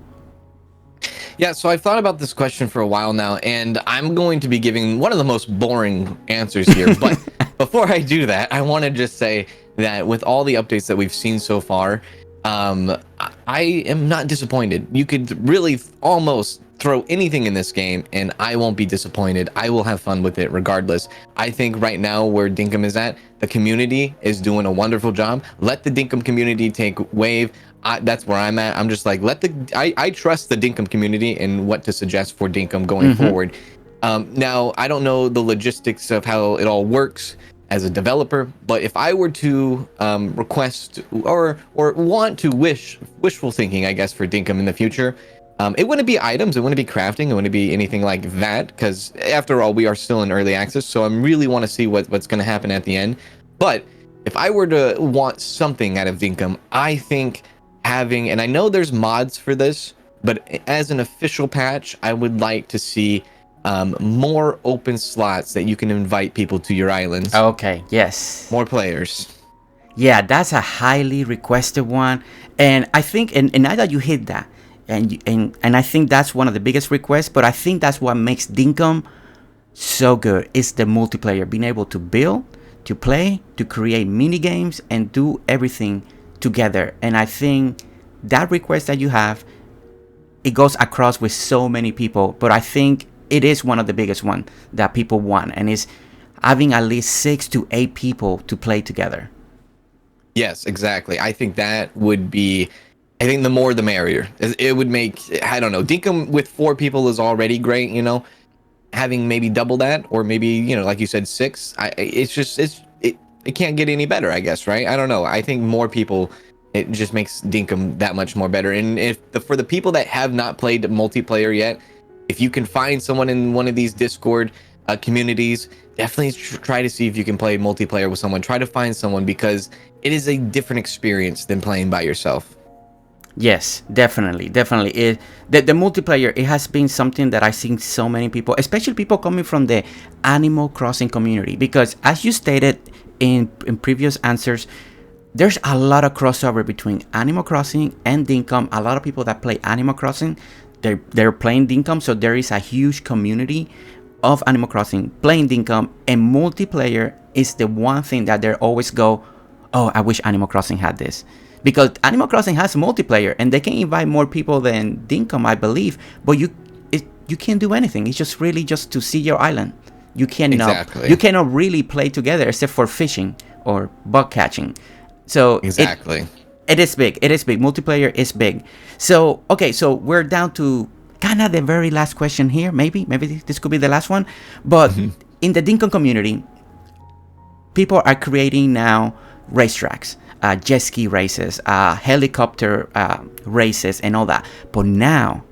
Yeah, so I've thought about this question for a while now, and I'm going to be giving one of the most boring answers here. But before I do that, I want to just say that with all the updates that we've seen so far, I am not disappointed. You could really almost throw anything in this game and I won't be disappointed. I will have fun with it regardless. I think right now where Dinkum is at, the community is doing a wonderful job. Let the Dinkum community take wave. That's where I'm at. I'm just like, I trust the Dinkum community and what to suggest for Dinkum going forward. Now, I don't know the logistics of how it all works as a developer, but if I were to request or want to wishful thinking, I guess, for Dinkum in the future, it wouldn't be items, it wouldn't be crafting, it wouldn't be anything like that, because after all, we are still in early access, so I really want to see what's going to happen at the end. But if I were to want something out of Dinkum, I think having, and I know there's mods for this, but as an official patch, I would like to see more open slots that you can invite people to your islands. Okay, yes. More players. Yeah, that's a highly requested one. And I think, and now that you hit that, and I think that's one of the biggest requests, but I think that's what makes Dinkum so good. It's the multiplayer, being able to build, to play, to create mini games, and do everything together. And I think that request that you have, it goes across with so many people, but I think it is one of the biggest one that people want, and is having at least 6 to 8 people to play together. Yes, exactly. I think that would be, I think the more the merrier. It would make, I don't know, Dinkum with 4 people is already great, having maybe double that, or maybe, like you said, 6, it can't get any better, I guess, right? I don't know. I think more people, it just makes Dinkum that much more better. And for the people that have not played multiplayer yet, if you can find someone in one of these Discord communities, definitely try to see if you can play multiplayer with someone. Try to find someone, because it is a different experience than playing by yourself. Yes, definitely. The multiplayer, it has been something that I've seen so many people, especially people coming from the Animal Crossing community, because as you stated in previous answers, there's a lot of crossover between Animal Crossing and Dinkum. A lot of people that play Animal Crossing, they're playing Dinkum, so there is a huge community of Animal Crossing playing Dinkum, and multiplayer is the one thing that they always go, oh, I wish Animal Crossing had this, because Animal Crossing has multiplayer and they can invite more people than Dinkum, I believe. But you can't do anything. It's just really just to see your island. Exactly. You cannot really play together except for fishing or bug catching. So Exactly. it is big. It is big. Multiplayer is big. So okay, so we're down to kind of the very last question here. Maybe this could be the last one. But in the Dinkum community, people are creating now racetracks, jet ski races, helicopter races, and all that. But now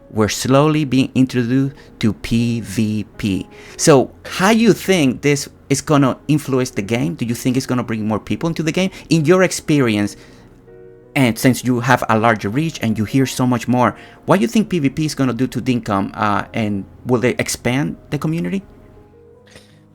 we're slowly being introduced to PvP. So how you think this is going to influence the game? Do you think it's going to bring more people into the game? In your experience, and since you have a larger reach and you hear so much more, what do you think PvP is going to do to Dinkum? And will they expand the community?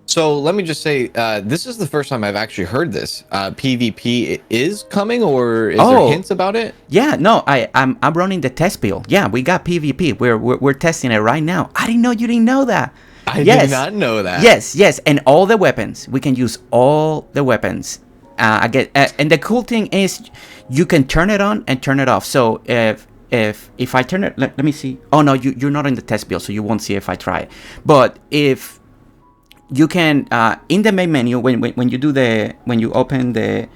So let me just say, this is the first time I've actually heard this. PvP is coming, or is there hints about it? Yeah, no, I'm running the test build. Yeah, we got PvP. We're testing it right now. I didn't know you didn't know that. I did not know that. Yes, and all the weapons. We can use all the weapons. And the cool thing is, you can turn it on and turn it off. So if I turn it, let me see. Oh no, you're not in the test build, so you won't see if I try it. But if you can in the main menu when you open the,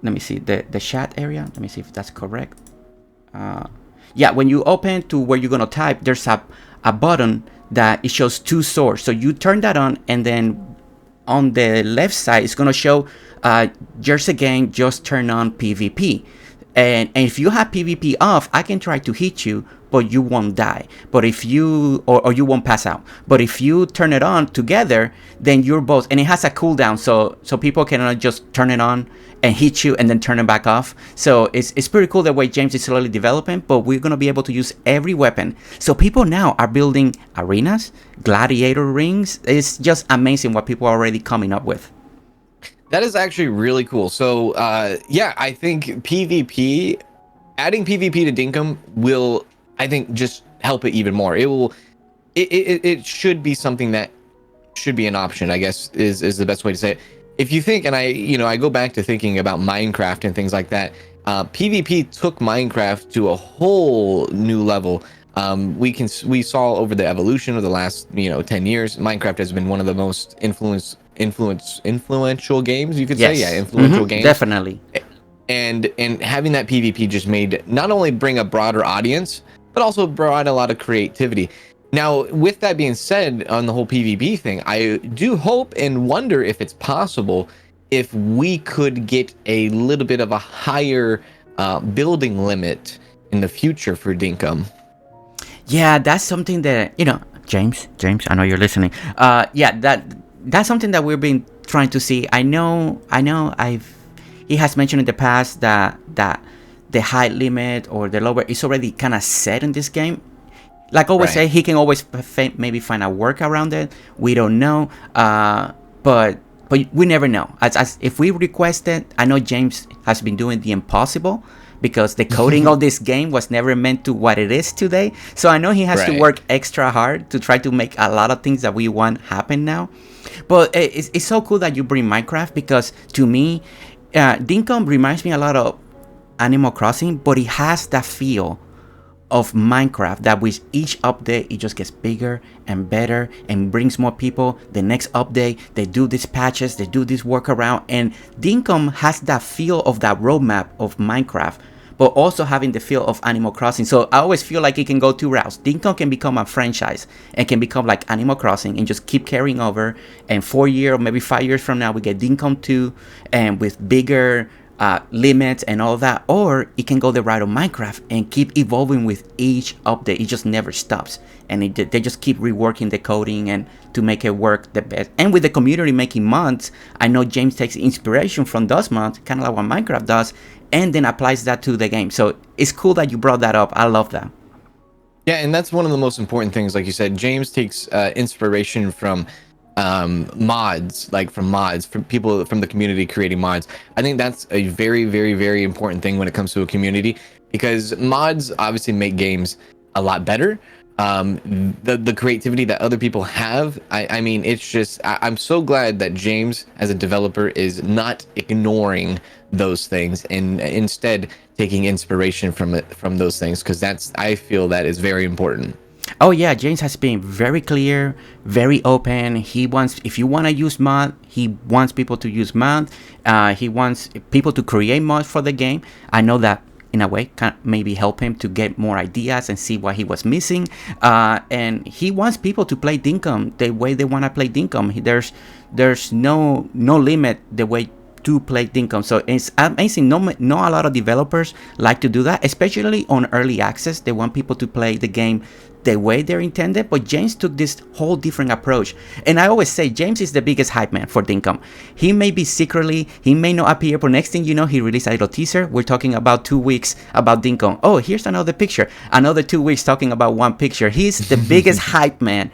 let me see, the chat area. Let me see if that's correct. Yeah, when you open to where you're gonna type, there's a button that it shows two swords. So you turn that on, and then on the left side it's gonna show GerseGames just turn on PvP. And if you have PvP off, I can try to hit you, but you won't die. But if you, or you won't pass out. But if you turn it on together, then you're both, and it has a cooldown, so people cannot just turn it on and hit you and then turn it back off. So it's pretty cool the way James is slowly developing, but we're gonna be able to use every weapon. So people now are building arenas, gladiator rings. It's just amazing what people are already coming up with. That is actually really cool. So, yeah, I think adding PvP to Dinkum will, I think, just help it even more. It should be something that should be an option, I guess, is the best way to say it. If you think, and I go back to thinking about Minecraft and things like that, PvP took Minecraft to a whole new level. We saw over the evolution of the last 10 years, Minecraft has been one of the most influential games, you could say. Yeah, influential games, definitely. And having that PvP just made not only bring a broader audience, but also brought a lot of creativity. Now, with that being said, on the whole PvP thing, I do hope and wonder if it's possible if we could get a little bit of a higher building limit in the future for Dinkum. Yeah, that's something that, James, I know you're listening. Yeah, that's something that we've been trying to see. I know he has mentioned in the past that the height limit or the lower is already kind of set in this game. Like I always say, he can always maybe find a work around it. We don't know, but we never know. As if we request it, I know James has been doing the impossible, because the coding of this game was never meant to what it is today. So I know he has to work extra hard to try to make a lot of things that we want happen now. But it's so cool that you bring Minecraft, because to me, Dinkum reminds me a lot of Animal Crossing, but it has that feel of Minecraft, that with each update it just gets bigger and better and brings more people. The next update, they do these patches, they do this workaround, and Dinkum has that feel of that roadmap of Minecraft, but also having the feel of Animal Crossing. So I always feel like it can go two routes. Dinkum can become a franchise and can become like Animal Crossing and just keep carrying over, and 4 years or maybe 5 years from now we get Dinkum 2 and with bigger limits and all that. Or it can go the route of Minecraft and keep evolving with each update. It just never stops, and they just keep reworking the coding and to make it work the best. And with the community making mods, I know James takes inspiration from those mods, kind of like what Minecraft does, and then applies that to the game. So it's cool that you brought that up. I love that. Yeah, and that's one of the most important things. Like you said, James takes inspiration from mods, like from people from the community creating mods. I think that's a very, very, very important thing when it comes to a community, because mods obviously make games a lot better. the creativity that other people have. I mean, it's just I'm so glad that James, as a developer, is not ignoring those things and instead taking inspiration from it, from those things, because that's, I feel that is very important. Oh yeah, James has been very clear, very open. He wants, if you want to use mod, he wants people to use mod. He wants people to create mods for the game. I know that in a way can maybe help him to get more ideas and see what he was missing. And he wants people to play Dinkum the way they want to play Dinkum. There's no limit the way to play Dinkum. So it's amazing. No, a lot of developers like to do that, especially on early access. They want people to play the game the way they're intended. But James took this whole different approach. And I always say James is the biggest hype man for Dinkum. He may be secretly, he may not appear, but next thing you know, he released a little teaser. We're talking about 2 weeks about Dinkum. Oh, here's another picture. Another 2 weeks talking about one picture. He's the biggest hype man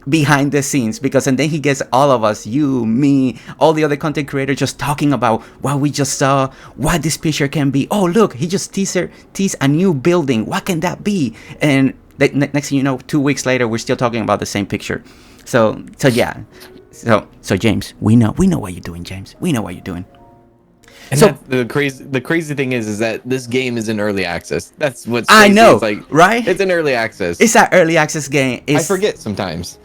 behind the scenes, because and then he gets all of us, you, me, all the other content creators, just talking about what we just saw, what this picture can be. Oh look, he just teased a new building, what can that be? And next thing you know, 2 weeks later, we're still talking about the same picture. So yeah, so James, we know what you're doing, James. We know what you're doing. And So the crazy thing is that this game is in early access. That's what's I crazy. know, It's like, right? it's in early access. It's an early access game. I forget sometimes.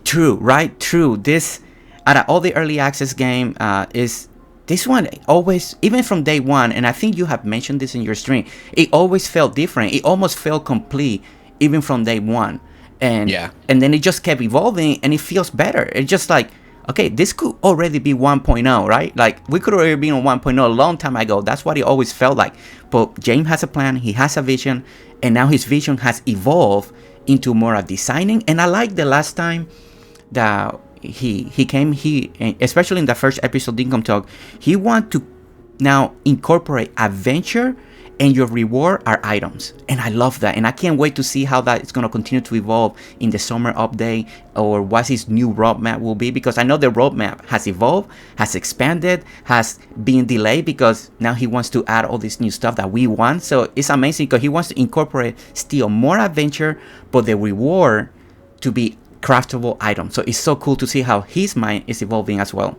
True, right? True. This, out of all the early access game, is this one always, even from day one, and I think you have mentioned this in your stream, it always felt different. It almost felt complete, even from day one. And Yeah. and then it just kept evolving, and it feels better. It's just like, okay, this could already be 1.0, right? Like, we could already be on 1.0 a long time ago. That's what it always felt like. But James has a plan, he has a vision, and now his vision has evolved into more of designing. And I like the last time that he came, especially in the first episode, Dinkum Talk, he want to now incorporate adventure, and your reward are items. And I love that, and I can't wait to see how that is going to continue to evolve in the summer update, or what his new roadmap will be, because I know the roadmap has evolved, has expanded, has been delayed, because now he wants to add all this new stuff that we want. So it's amazing, because he wants to incorporate still more adventure, but the reward to be craftable items. So it's so cool to see how his mind is evolving as well.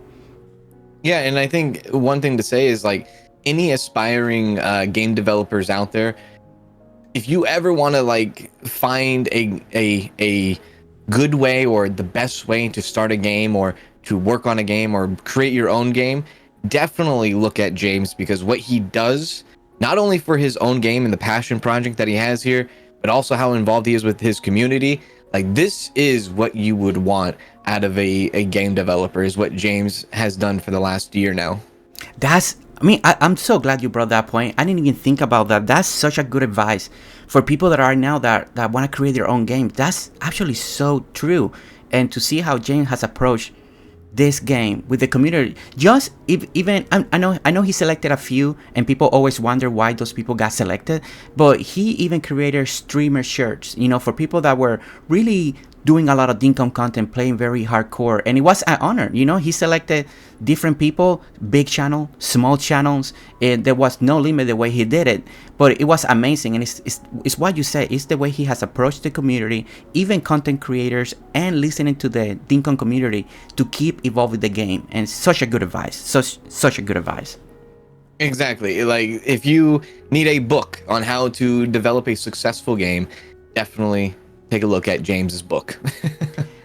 Yeah, and I think one thing to say is, like, any aspiring game developers out there, if you ever want to like find a good way or the best way to start a game or to work on a game or create your own game, definitely look at James, because what he does, not only for his own game and the passion project that he has here, but also how involved he is with his community. Like, this is what you would want out of a game developer, is what James has done for the last year now. I'm so glad you brought that point. I didn't even think about that. That's such a good advice for people that are now that want to create their own game. That's actually so true. And to see how James has approached this game with the community, just even I know he selected a few, and people always wonder why those people got selected, but he even created streamer shirts, for people that were really doing a lot of Dinkum content, playing very hardcore, and it was an honor. He selected different people, big channel, small channels, and there was no limit the way he did it. But it was amazing, and it's what you said. It's the way he has approached the community, even content creators, and listening to the Dinkum community to keep evolving the game. And such a good advice. Such a good advice. Exactly. Like, if you need a book on how to develop a successful game, definitely take a look at James's book.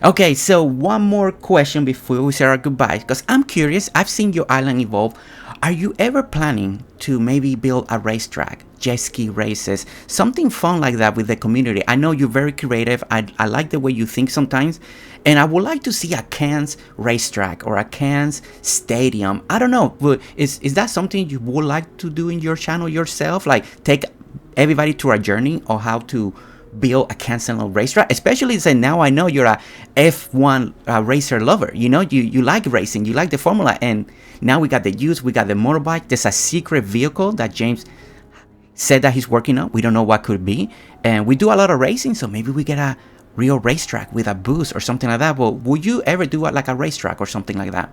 Okay, so one more question before we say our goodbyes, because I'm curious. I've seen your island evolve. Are you ever planning to maybe build a racetrack, jet ski races, something fun like that with the community? I know you're very creative. I like the way you think sometimes, and I would like to see a Cairns racetrack or a Cairns stadium. I don't know. Is that something you would like to do in your channel yourself? Like, take everybody to a journey on how to build a Cancel racetrack, especially since now I know you're a F1 racer lover. You like racing, you like the formula, and now we got the use, we got the motorbike. There's a secret vehicle that James said that he's working on. We don't know what could be, and we do a lot of racing, so maybe we get a real racetrack with a boost or something like that. But would you ever do it like a racetrack or something like that?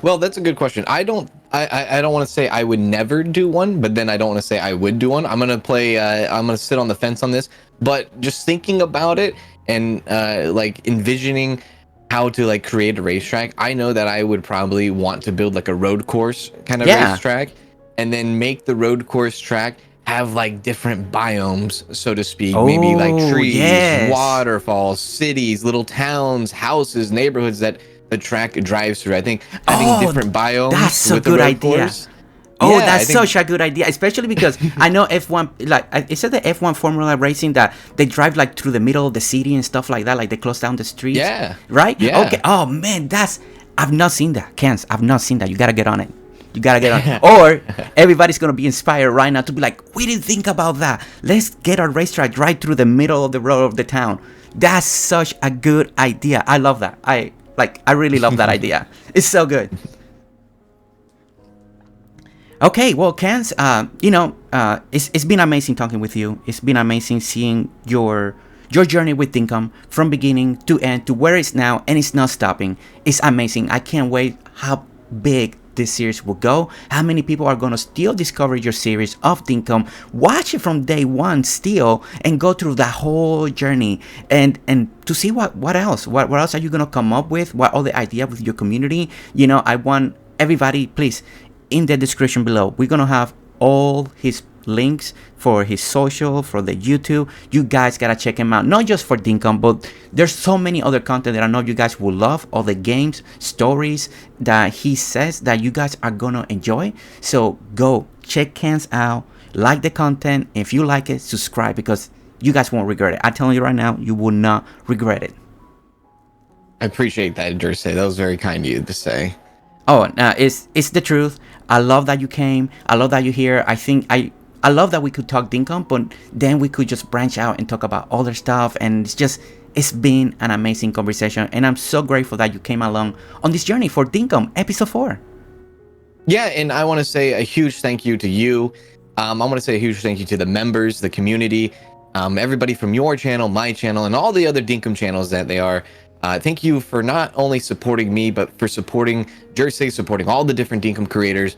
Well, that's a good question. I don't want to say I would never do one, but then I don't want to say I would do one. I'm gonna sit on the fence on this. but just thinking about it and like envisioning how to like create a racetrack, I know that I would probably want to build like a road course kind of Yeah. racetrack, and then make the road course track have like different biomes, so to speak, maybe like Oh, trees, yes. waterfalls, cities, little towns, houses, neighborhoods that the track drives through. I think having Oh, different that's biomes a with the good road idea. course, Oh, yeah, that's I think such a good idea, especially because I know F1, like, is it the F1 Formula Racing that they drive like through the middle of the city and stuff like that, like they close down the streets, yeah, right? Okay. yeah. Oh man, I've not seen that, Kens. I've not seen that. You gotta get on it. You gotta get on. Or everybody's gonna be inspired right now to be like, we didn't think about that. Let's get our racetrack right through the middle of the road of the town. That's such a good idea. I love that. I really love that idea. It's so good. Okay, well, Kens, it's been amazing talking with you. It's been amazing seeing your journey with Dinkum from beginning to end to where it's now, and it's not stopping. It's amazing. I can't wait how big this series will go. How many people are gonna still discover your series of Dinkum, watch it from day one still, and go through that whole journey, and to see what else, what else are you gonna come up with? What other idea with your community? I want everybody, please, in the description below, we're gonna have all his links for his social, for the YouTube. You guys gotta check him out, not just for Dinkum, but there's so many other content that I know you guys will love, all the games, stories that he says that you guys are gonna enjoy. So go check Ken's out, like the content. If you like it, subscribe, because you guys won't regret it. I'm telling you right now, you will not regret it. I appreciate that, Jersey. That was very kind of you to say. Oh, it's the truth. I love that you came. I love that you're here. I love that we could talk Dinkum, but then we could just branch out and talk about other stuff. And it's been an amazing conversation. And I'm so grateful that you came along on this journey for Dinkum episode 4. Yeah, and I want to say a huge thank you to you. I want to say a huge thank you to the members, the community, everybody from your channel, my channel, and all the other Dinkum channels that they are. Thank you for not only supporting me, but for supporting Jersey, supporting all the different Dinkum creators.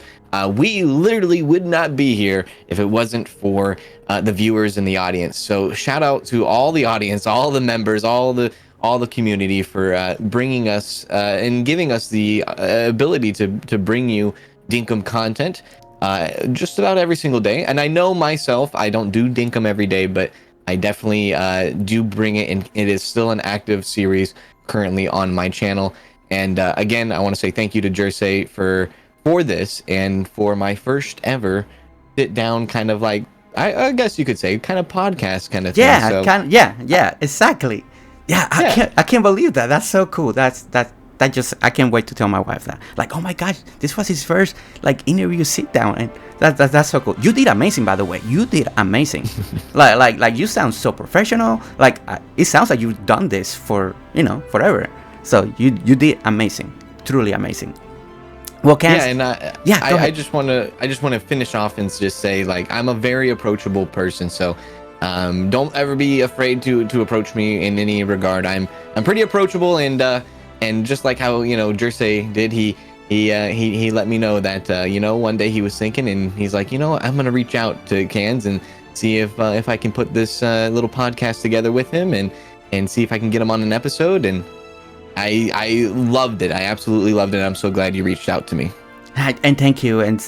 We literally would not be here if it wasn't for the viewers and the audience. So shout out to all the audience, all the members, all the community for bringing us and giving us the ability to bring you Dinkum content just about every single day. And I know myself, I don't do Dinkum every day, but I definitely do bring it, and it is still an active series currently on my channel. And again, I want to say thank you to Jersey for this, and for my first ever sit down kind of like, I guess you could say, kind of podcast kind of thing. Yeah, So yeah, exactly. Yeah, I can't believe that. That's so cool. That just, I can't wait to tell my wife that. Like, oh my gosh, this was his first like interview sit down, and that's so cool. You did amazing, by the way. You did amazing. like you sound so professional. Like it sounds like you've done this for forever. So you did amazing, truly amazing. Well, Cass, yeah, and I just want to finish off and just say, like, I'm a very approachable person, so don't ever be afraid to approach me in any regard. I'm pretty approachable, and just like how Jersey did, he let me know that one day he was thinking, and he's like, I'm gonna reach out to Cans and see if I can put this little podcast together with him, and see if I can get him on an episode. And I loved it. I absolutely loved it. I'm so glad you reached out to me. And thank you. And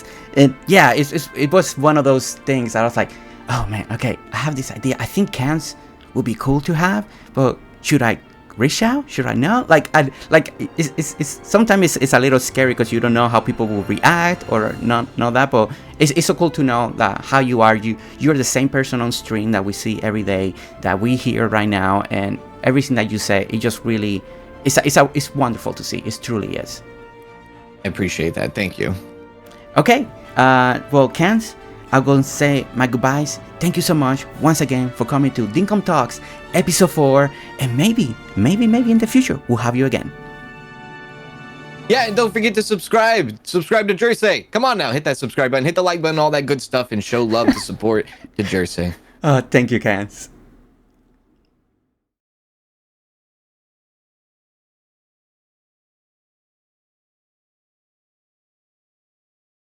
yeah, it was one of those things that I was like, oh man, okay, I have this idea. I think Cans would be cool to have, but should I reach out? Should I know? It's sometimes it's a little scary because you don't know how people will react or not know that. But it's so cool to know that how you are. You're the same person on stream that we see every day, that we hear right now, and everything that you say, it just really, it's wonderful to see. It truly is. I appreciate that. Thank you. Okay. Well, Cans, I'm going to say my goodbyes. Thank you so much once again for coming to Dinkum Talks episode 4, and maybe in the future we'll have you again. Yeah, and don't forget to subscribe to Jersey. Come on now, hit that subscribe button, hit the like button, all that good stuff, and show love to support to Jersey. Thank you, Cans.